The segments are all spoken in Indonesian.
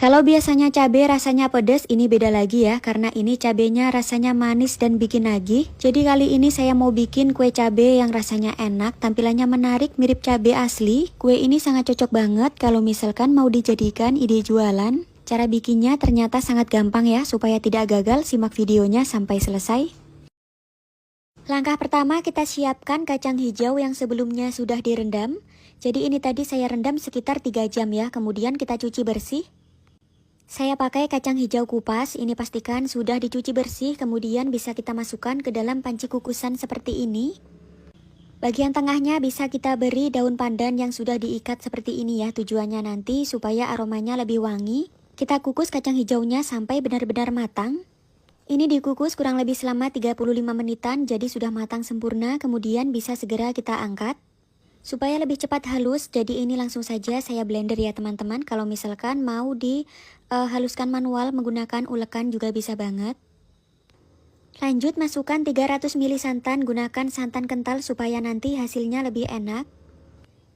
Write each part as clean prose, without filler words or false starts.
Kalau biasanya cabai rasanya pedas, ini beda lagi ya, karena ini cabenya rasanya manis dan bikin nagih. Jadi kali ini saya mau bikin kue cabai yang rasanya enak, tampilannya menarik, mirip cabai asli. Kue ini sangat cocok banget kalau misalkan mau dijadikan ide jualan. Cara bikinnya ternyata sangat gampang ya, supaya tidak gagal, simak videonya sampai selesai. Langkah pertama, kita siapkan kacang hijau yang sebelumnya sudah direndam. Jadi ini tadi saya rendam sekitar 3 jam ya, kemudian kita cuci bersih. Saya pakai kacang hijau kupas, ini pastikan sudah dicuci bersih, kemudian bisa kita masukkan ke dalam panci kukusan seperti ini. Bagian tengahnya bisa kita beri daun pandan yang sudah diikat seperti ini ya, tujuannya nanti supaya aromanya lebih wangi. Kita kukus kacang hijaunya sampai benar-benar matang. Ini dikukus kurang lebih selama 35 menitan, jadi sudah matang sempurna, kemudian bisa segera kita angkat. Supaya lebih cepat halus, jadi ini langsung saja saya blender ya teman-teman. Kalau misalkan mau dihaluskan manual menggunakan ulekan juga bisa banget. Lanjut masukkan 300 ml santan, gunakan santan kental supaya nanti hasilnya lebih enak.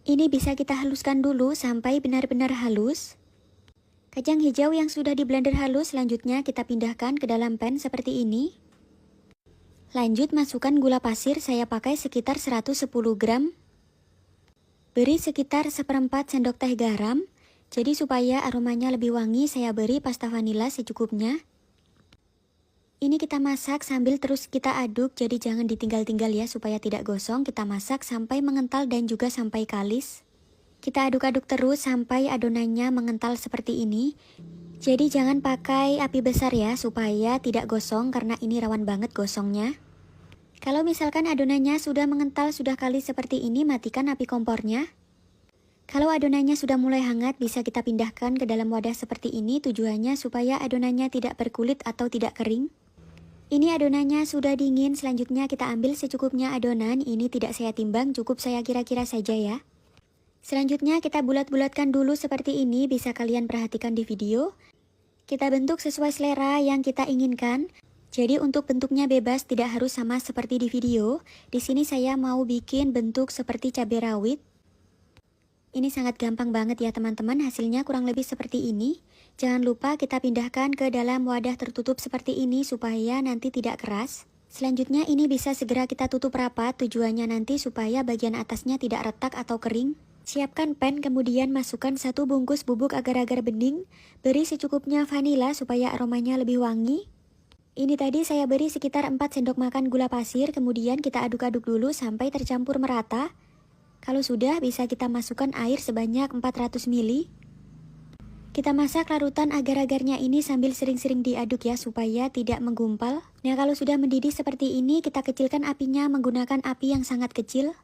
Ini bisa kita haluskan dulu sampai benar-benar halus. Kacang hijau yang sudah di blender halus selanjutnya kita pindahkan ke dalam pan seperti ini. Lanjut masukkan gula pasir, saya pakai sekitar 110 gram. Beri sekitar 1/4 sendok teh garam. Jadi supaya aromanya lebih wangi, saya beri pasta vanila secukupnya. Ini kita masak sambil terus kita aduk, jadi jangan ditinggal-tinggal ya supaya tidak gosong. Kita masak sampai mengental dan juga sampai kalis. Kita aduk-aduk terus sampai adonannya mengental seperti ini. Jadi jangan pakai api besar ya supaya tidak gosong karena ini rawan banget gosongnya. Kalau misalkan adonannya sudah mengental, sudah kalis seperti ini, matikan api kompornya. Kalau adonannya sudah mulai hangat, bisa kita pindahkan ke dalam wadah seperti ini, tujuannya supaya adonannya tidak berkulit atau tidak kering. Ini adonannya sudah dingin, selanjutnya kita ambil secukupnya adonan, ini tidak saya timbang, cukup saya kira-kira saja ya. Selanjutnya kita bulat-bulatkan dulu seperti ini, bisa kalian perhatikan di video. Kita bentuk sesuai selera yang kita inginkan. Jadi untuk bentuknya bebas, tidak harus sama seperti di video. Di sini saya mau bikin bentuk seperti cabai rawit. Ini sangat gampang banget ya teman-teman, hasilnya kurang lebih seperti ini. Jangan lupa kita pindahkan ke dalam wadah tertutup seperti ini supaya nanti tidak keras. Selanjutnya ini bisa segera kita tutup rapat, tujuannya nanti supaya bagian atasnya tidak retak atau kering. Siapkan pan, kemudian masukkan 1 bungkus bubuk agar-agar bening. Beri secukupnya vanila supaya aromanya lebih wangi. Ini tadi saya beri sekitar 4 sendok makan gula pasir, kemudian kita aduk-aduk dulu sampai tercampur merata. Kalau sudah, bisa kita masukkan air sebanyak 400 ml. Kita masak larutan agar-agarnya ini sambil sering-sering diaduk ya, supaya tidak menggumpal. Nah, kalau sudah mendidih seperti ini, kita kecilkan apinya menggunakan api yang sangat kecil.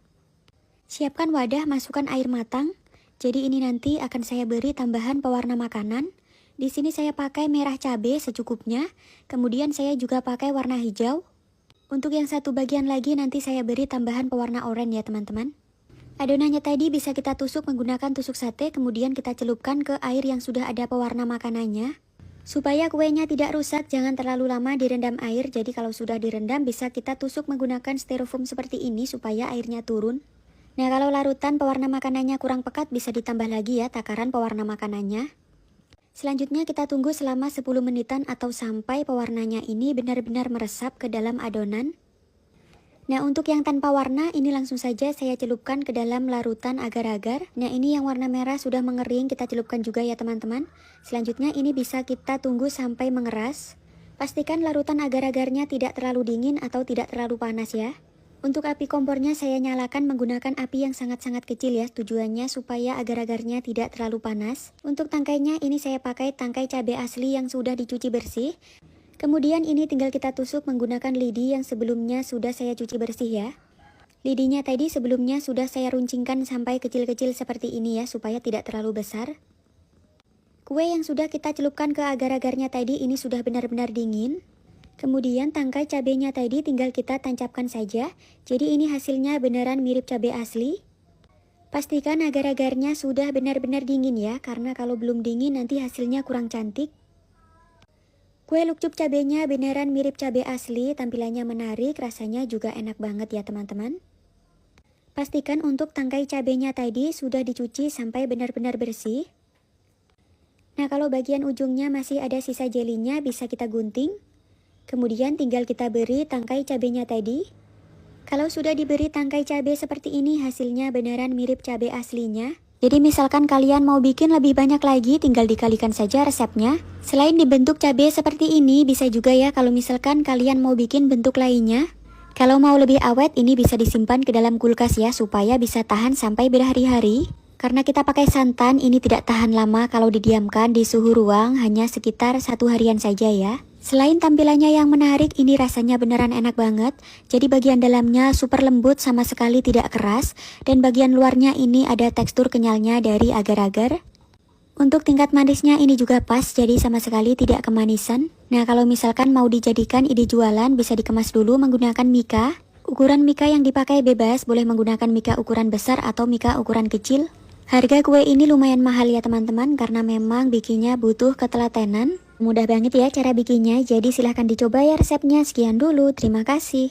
Siapkan wadah, masukkan air matang. Jadi ini nanti akan saya beri tambahan pewarna makanan. Di sini saya pakai merah cabai secukupnya, kemudian saya juga pakai warna hijau. Untuk yang satu bagian lagi nanti saya beri tambahan pewarna oranye ya teman-teman. Adonannya tadi bisa kita tusuk menggunakan tusuk sate, kemudian kita celupkan ke air yang sudah ada pewarna makanannya. Supaya kuenya tidak rusak, jangan terlalu lama direndam air, jadi kalau sudah direndam bisa kita tusuk menggunakan styrofoam seperti ini supaya airnya turun. Nah, kalau larutan pewarna makanannya kurang pekat bisa ditambah lagi ya takaran pewarna makanannya. Selanjutnya kita tunggu selama 10 menitan atau sampai pewarnanya ini benar-benar meresap ke dalam adonan. Nah, untuk yang tanpa warna ini langsung saja saya celupkan ke dalam larutan agar-agar. Nah, ini yang warna merah sudah mengering, kita celupkan juga ya teman-teman. Selanjutnya ini bisa kita tunggu sampai mengeras. Pastikan larutan agar-agarnya tidak terlalu dingin atau tidak terlalu panas ya. Untuk api kompornya saya nyalakan menggunakan api yang sangat-sangat kecil ya, tujuannya supaya agar-agarnya tidak terlalu panas. Untuk tangkainya ini saya pakai tangkai cabai asli yang sudah dicuci bersih. Kemudian ini tinggal kita tusuk menggunakan lidi yang sebelumnya sudah saya cuci bersih ya. Lidinya tadi sebelumnya sudah saya runcingkan sampai kecil-kecil seperti ini ya, supaya tidak terlalu besar. Kue yang sudah kita celupkan ke agar-agarnya tadi ini sudah benar-benar dingin. Kemudian tangkai cabenya tadi tinggal kita tancapkan saja. Jadi ini hasilnya beneran mirip cabai asli. Pastikan agar-agarnya sudah benar-benar dingin ya, karena kalau belum dingin nanti hasilnya kurang cantik. Kue lukcup cabenya beneran mirip cabai asli, tampilannya menarik, rasanya juga enak banget ya teman-teman. Pastikan untuk tangkai cabenya tadi sudah dicuci sampai benar-benar bersih. Nah, kalau bagian ujungnya masih ada sisa jelinya bisa kita gunting. Kemudian tinggal kita beri tangkai cabenya tadi. Kalau sudah diberi tangkai cabai seperti ini, hasilnya beneran mirip cabai aslinya. Jadi misalkan kalian mau bikin lebih banyak lagi, tinggal dikalikan saja resepnya. Selain dibentuk cabai seperti ini, bisa juga ya kalau misalkan kalian mau bikin bentuk lainnya. Kalau mau lebih awet, ini bisa disimpan ke dalam kulkas ya, supaya bisa tahan sampai berhari-hari. Karena kita pakai santan, ini tidak tahan lama kalau didiamkan di suhu ruang, hanya sekitar 1 harian saja ya. Selain tampilannya yang menarik, ini rasanya beneran enak banget. Jadi bagian dalamnya super lembut, sama sekali tidak keras. Dan bagian luarnya ini ada tekstur kenyalnya dari agar-agar. Untuk tingkat manisnya ini juga pas, jadi sama sekali tidak kemanisan. Nah, kalau misalkan mau dijadikan ide jualan, bisa dikemas dulu menggunakan mika. Ukuran mika yang dipakai bebas, boleh menggunakan mika ukuran besar atau mika ukuran kecil. Harga kue ini lumayan mahal ya teman-teman, karena memang bikinnya butuh ketelatenan. Mudah banget ya cara bikinnya, jadi silahkan dicoba ya resepnya. Sekian dulu, terima kasih.